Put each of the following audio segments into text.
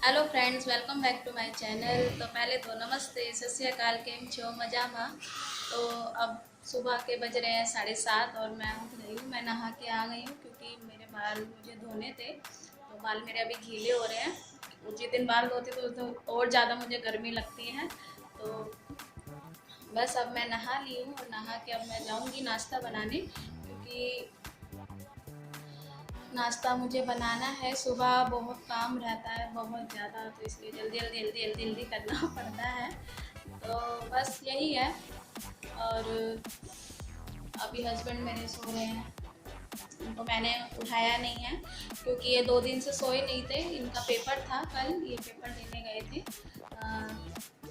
Hello friends, welcome back to my channel. तो पहले तो नमस्ते, सत श्री अकाल, केम छो मजामा। तो अब सुबह के बज रहे हैं 7:30 और मैं उठ गई हूँ। मैं नहा के आ गई हूँ क्योंकि मेरे बाल मुझे धोने थे। तो बाल मेरे अभी गीले हो रहे हैं। जिस दिन बाल धोती तो और ज़्यादा मुझे गर्मी लगती है। तो बस अब मैं नहा ली हूँ और नहा के अब मैं जाऊँगी नाश्ता बनाने, क्योंकि नाश्ता मुझे बनाना है। सुबह बहुत काम रहता है, बहुत ज़्यादा, तो इसलिए जल्दी जल्दी जल्दी जल्दी जल्दी करना पड़ता है। तो बस यही है। और अभी हस्बैंड मेरे सो रहे हैं, उनको मैंने उठाया नहीं है क्योंकि ये 2 दिन से सोए नहीं थे। इनका पेपर था कल, ये पेपर देने गए थे।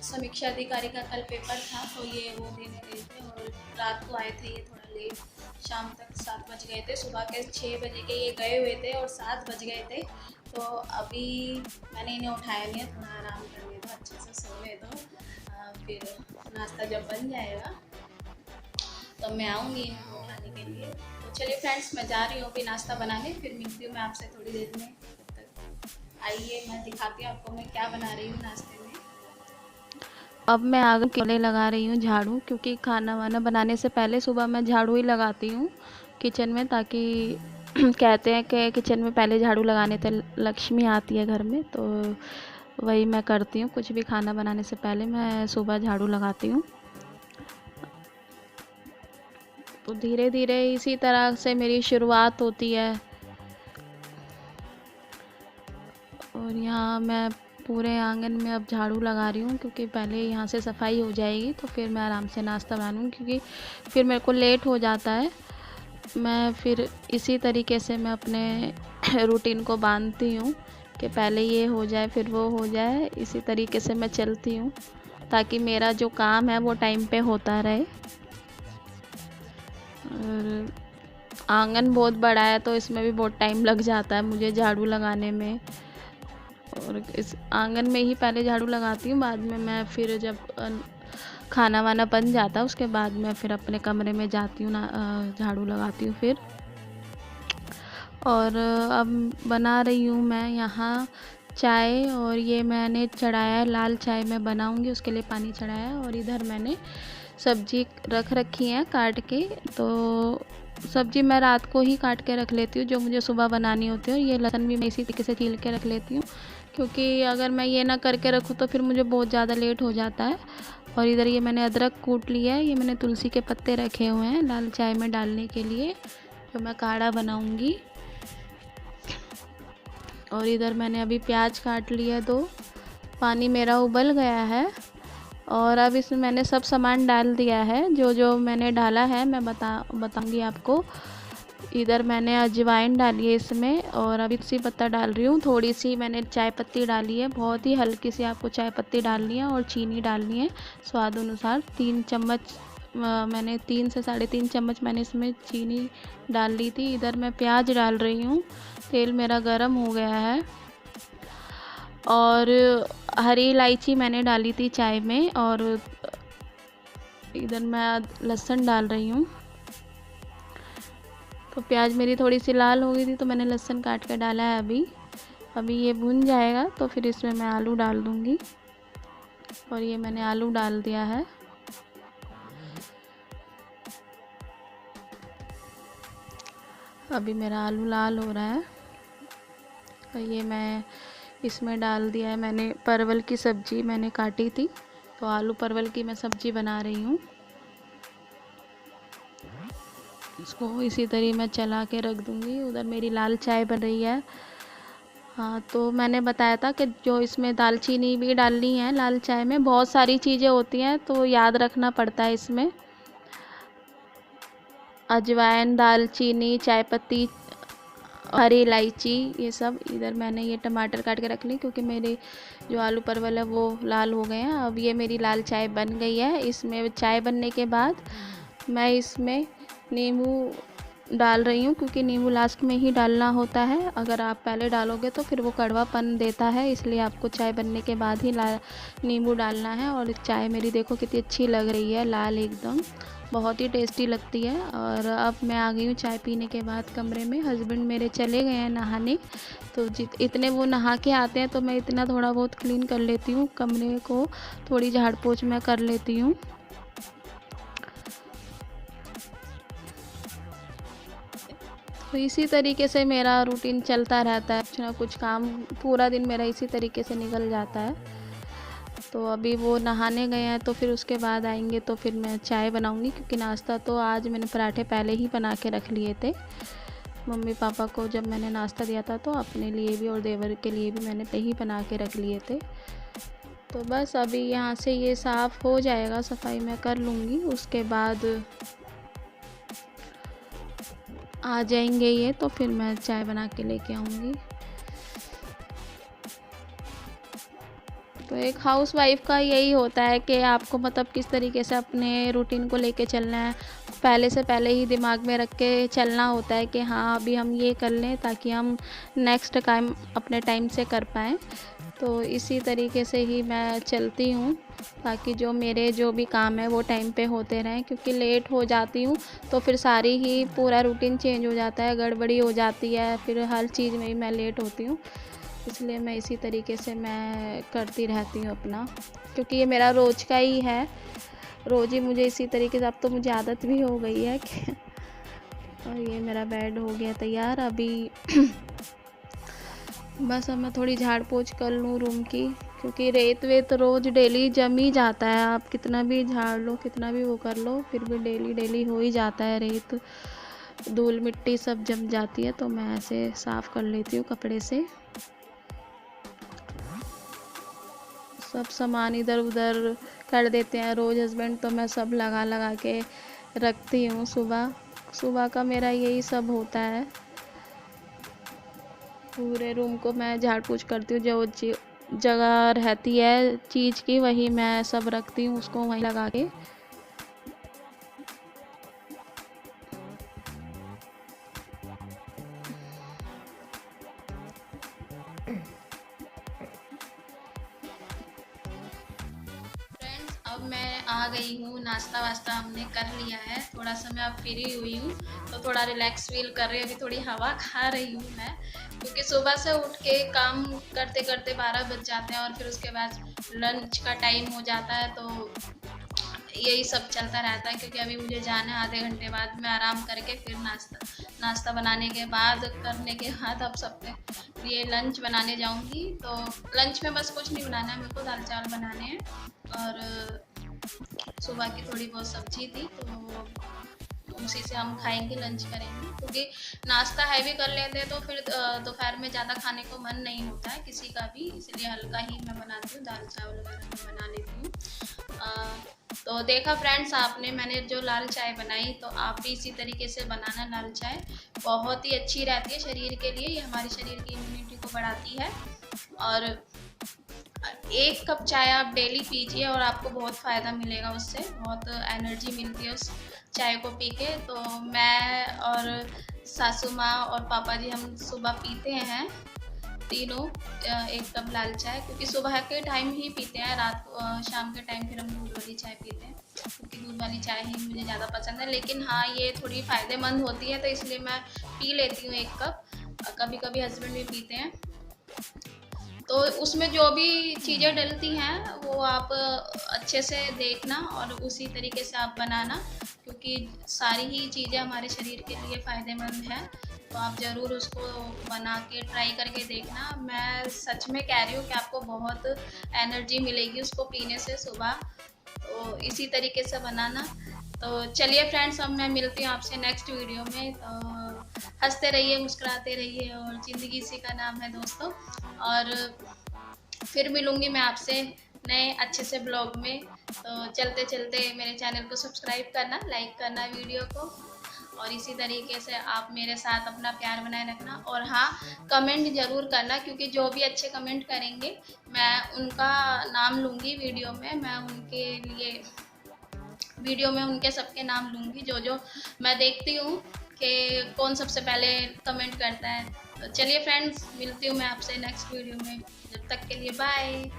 समीक्षा अधिकारी का कल पेपर था, तो ये वो देने गए थे और रात को आए थे ये थोड़ा लेट। शाम तक 7 बज गए थे, सुबह के 6 बजे के ये गए हुए थे और 7 बज गए थे। तो अभी मैंने इन्हें उठाया नहीं है, थोड़ा आराम करने दो, अच्छे से सोने दो। फिर नाश्ता जब बन जाएगा तो मैं आऊँगी इनको उठाने के लिए। तो चलिए फ्रेंड्स, मैं जा रही हूँ अभी नाश्ता बनाने, फिर मिलती हूँ मैं आपसे थोड़ी देर में। तब तक आइए मैं दिखाती हूँ आपको मैं क्या बना रही हूँ नाश्ते में। अब मैं आगे केले लगा रही हूँ झाड़ू, क्योंकि खाना वाना बनाने से पहले सुबह मैं झाड़ू ही लगाती हूँ किचन में, ताकि कहते हैं कि किचन में पहले झाड़ू लगाने से लक्ष्मी आती है घर में। तो वही मैं करती हूँ, कुछ भी खाना बनाने से पहले मैं सुबह झाड़ू लगाती हूँ। तो धीरे धीरे इसी तरह से मेरी शुरुआत होती है। और यहाँ मैं पूरे आंगन में अब झाड़ू लगा रही हूँ, क्योंकि पहले यहाँ से सफाई हो जाएगी तो फिर मैं आराम से नाश्ता बना लूँगी, क्योंकि फिर मेरे को लेट हो जाता है। मैं फिर इसी तरीके से मैं अपने रूटीन को बांधती हूँ कि पहले ये हो जाए फिर वो हो जाए, इसी तरीके से मैं चलती हूँ ताकि मेरा जो काम है वो टाइम पे होता रहे। और आंगन बहुत बड़ा है तो इसमें भी बहुत टाइम लग जाता है मुझे झाड़ू लगाने में। और इस आंगन में ही पहले झाड़ू लगाती हूँ, बाद में मैं फिर जब खाना वाना बन जाता है उसके बाद मैं फिर अपने कमरे में जाती हूँ ना, झाड़ू लगाती हूँ फिर। और अब बना रही हूँ मैं यहाँ चाय, और ये मैंने चढ़ाया है, लाल चाय मैं बनाऊँगी उसके लिए पानी चढ़ाया है। और इधर मैंने सब्जी रख रखी है काट के। तो सब्जी मैं रात को ही काट के रख लेती हूँ जो मुझे सुबह बनानी होती है। और ये लहसुन भी मैं इसी तरीके से छील के रख लेती हूँ, क्योंकि अगर मैं ये ना करके रखूँ तो फिर मुझे बहुत ज़्यादा लेट हो जाता है। और इधर ये मैंने अदरक कूट लिया है, ये मैंने तुलसी के पत्ते रखे हुए हैं लाल चाय में डालने के लिए, जो मैं काढ़ा बनाऊँगी। और इधर मैंने अभी प्याज काट लिया 2, पानी मेरा उबल गया है। और अब इसमें मैंने सब सामान डाल दिया है, जो जो मैंने डाला है मैं बताऊंगी आपको। इधर मैंने अजवाइन डाली है इसमें, और अभी तुलसी पत्ता डाल रही हूँ। थोड़ी सी मैंने चाय पत्ती डाली है, बहुत ही हल्की सी आपको चाय पत्ती डालनी है। और चीनी डालनी है स्वाद अनुसार, 3 चम्मच मैंने 3 से 3.5 चम्मच मैंने इसमें चीनी डाल ली थी। इधर मैं प्याज डाल रही हूँ, तेल मेरा गरम हो गया है। और हरी इलायची मैंने डाली थी चाय में। और इधर मैं लहसुन डाल रही हूँ। तो प्याज मेरी थोड़ी सी लाल हो गई थी तो मैंने लहसुन काट के डाला है अभी। अभी ये भुन जाएगा तो फिर इसमें मैं आलू डाल दूँगी। और ये मैंने आलू डाल दिया है। अभी मेरा आलू लाल हो रहा है। और ये मैं इसमें डाल दिया है, मैंने परवल की सब्ज़ी मैंने काटी थी, तो आलू परवल की मैं सब्ज़ी बना रही हूँ। इसको इसी तरह मैं चला के रख दूँगी। उधर मेरी लाल चाय बन रही है। हाँ, तो मैंने बताया था कि जो इसमें दालचीनी भी डालनी है लाल चाय में, बहुत सारी चीज़ें होती हैं तो याद रखना पड़ता है इसमें। अजवाइन, दालचीनी, चाय पत्ती, हरी इलायची, ये सब। इधर मैंने ये टमाटर काट के रख ली, क्योंकि मेरे जो आलू परवल है वो लाल हो गए हैं। अब ये मेरी लाल चाय बन गई है। इसमें चाय बनने के बाद मैं इसमें नींबू डाल रही हूँ, क्योंकि नींबू लास्ट में ही डालना होता है। अगर आप पहले डालोगे तो फिर वो कड़वापन देता है, इसलिए आपको चाय बनने के बाद ही नींबू डालना है। और चाय मेरी देखो कितनी अच्छी लग रही है, लाल एकदम, बहुत ही टेस्टी लगती है। और अब मैं आ गई हूँ चाय पीने के बाद कमरे में। हस्बैंड मेरे चले गए हैं नहाने, तो इतने वो नहा के आते हैं तो मैं इतना थोड़ा बहुत क्लीन कर लेती हूँ, कमरे को थोड़ी झाड़ पोछ मैं कर लेती हूँ। तो इसी तरीके से मेरा रूटीन चलता रहता है, कुछ ना कुछ काम, पूरा दिन मेरा इसी तरीके से निकल जाता है। तो अभी वो नहाने गए हैं, तो फिर उसके बाद आएंगे तो फिर मैं चाय बनाऊंगी, क्योंकि नाश्ता तो आज मैंने पराठे पहले ही बना के रख लिए थे। मम्मी पापा को जब मैंने नाश्ता दिया था तो अपने लिए भी और देवर के लिए भी मैंने ही बना के रख लिए थे। तो बस अभी यहाँ से ये साफ़ हो जाएगा, सफाई मैं कर लूँगी, उसके बाद आ जाएंगे ये, तो फिर मैं चाय बना के लेके आऊँगी। तो एक हाउसवाइफ़ का यही होता है कि आपको मतलब किस तरीके से अपने रूटीन को लेके चलना है, पहले ही दिमाग में रख के चलना होता है कि हाँ अभी हम ये कर लें ताकि हम नेक्स्ट टाइम अपने टाइम से कर पाएँ। तो इसी तरीके से ही मैं चलती हूँ, ताकि जो भी काम है वो टाइम पे होते रहें, क्योंकि लेट हो जाती हूँ तो फिर सारी ही पूरा रूटीन चेंज हो जाता है, गड़बड़ी हो जाती है, फिर हर चीज़ में ही मैं लेट होती हूँ। इसलिए मैं इसी तरीके से मैं करती रहती हूँ अपना, क्योंकि ये मेरा रोज़ का ही है, रोज़ ही मुझे इसी तरीके से, अब तो मुझे आदत भी हो गई है कि और ये मेरा बेड हो गया तैयार अभी। बस अब मैं थोड़ी झाड़ पोछ कर लूँ रूम की, क्योंकि रेत वेत रोज़ डेली जम ही जाता है, आप कितना भी झाड़ लो कितना भी वो कर लो फिर भी डेली हो ही जाता है, रेत धूल मिट्टी सब जम जाती है। तो मैं ऐसे साफ़ कर लेती हूँ कपड़े से, सब सामान इधर उधर कर देते हैं रोज़ हस्बैंड, तो मैं सब लगा के रखती हूँ। सुबह का मेरा यही सब होता है, पूरे रूम को मैं झाड़ पोछ करती हूँ, जो जगह रहती है चीज़ की वही मैं सब रखती हूँ, उसको वहीं लगा के। अब मैं आ गई हूँ, नाश्ता वास्ता हमने कर लिया है, थोड़ा सा मैं अब फ्री हुई हूँ तो थोड़ा रिलैक्स फील कर रही हूँ, अभी थोड़ी हवा खा रही हूँ मैं, क्योंकि सुबह से उठ के काम करते करते 12 बज जाते हैं और फिर उसके बाद लंच का टाइम हो जाता है, तो यही सब चलता रहता है। क्योंकि अभी मुझे जाना है, आधे घंटे बाद मैं आराम करके फिर नाश्ता बनाने के बाद करने के बाद अब सबके लिए लंच बनाने जाऊंगी। तो लंच में बस कुछ नहीं बनाना है मेरे को, दाल चावल बनाने हैं और सुबह की थोड़ी बहुत सब्जी थी तो उसी से हम खाएंगे, लंच करेंगे, क्योंकि नाश्ता हैवी कर लेते हैं तो फिर दोपहर में ज़्यादा खाने को मन नहीं होता है किसी का भी, इसलिए हल्का ही मैं बनाती हूँ, दाल चावल वगैरह मैं बना लेती हूँ। तो देखा फ्रेंड्स आपने, मैंने जो लाल चाय बनाई, तो आप भी इसी तरीके से बनाना, लाल चाय बहुत ही अच्छी रहती है शरीर के लिए, ये हमारे शरीर की इम्यूनिटी को बढ़ाती है। और 1 कप चाय आप डेली पीजिए और आपको बहुत फ़ायदा मिलेगा उससे, बहुत एनर्जी मिलती है उस चाय को पी के। तो मैं और सासू माँ और पापा जी हम सुबह पीते हैं तीनों 1 कप लाल चाय, क्योंकि सुबह के टाइम ही पीते हैं, रात को शाम के टाइम फिर हम दूध वाली चाय पीते हैं, क्योंकि दूध वाली चाय ही मुझे ज़्यादा पसंद है। लेकिन हाँ ये थोड़ी फ़ायदेमंद होती है तो इसलिए मैं पी लेती हूँ 1 कप, कभी कभी हस्बैंड भी पीते हैं। तो उसमें जो भी चीज़ें डलती हैं वो आप अच्छे से देखना और उसी तरीके से आप बनाना, क्योंकि सारी ही चीज़ें हमारे शरीर के लिए फ़ायदेमंद हैं। तो आप ज़रूर उसको बना के ट्राई करके देखना, मैं सच में कह रही हूँ कि आपको बहुत एनर्जी मिलेगी उसको पीने से सुबह, तो इसी तरीके से बनाना। तो चलिए फ्रेंड्स, अब मैं मिलती हूँ आपसे नेक्स्ट वीडियो में। तो हंसते रहिए, मुस्कुराते रहिए, और ज़िंदगी इसी का नाम है दोस्तों। और फिर मिलूँगी मैं आपसे नए अच्छे से ब्लॉग में। तो चलते चलते मेरे चैनल को सब्सक्राइब करना, लाइक करना वीडियो को, और इसी तरीके से आप मेरे साथ अपना प्यार बनाए रखना। और हाँ, कमेंट ज़रूर करना, क्योंकि जो भी अच्छे कमेंट करेंगे मैं उनका नाम लूँगी वीडियो में, मैं उनके लिए वीडियो में उनके सबके नाम लूँगी, जो मैं देखती हूँ कि कौन सबसे पहले कमेंट करता है। तो चलिए फ्रेंड्स, मिलती हूँ मैं आपसे नेक्स्ट वीडियो में। जब तक के लिए बाय।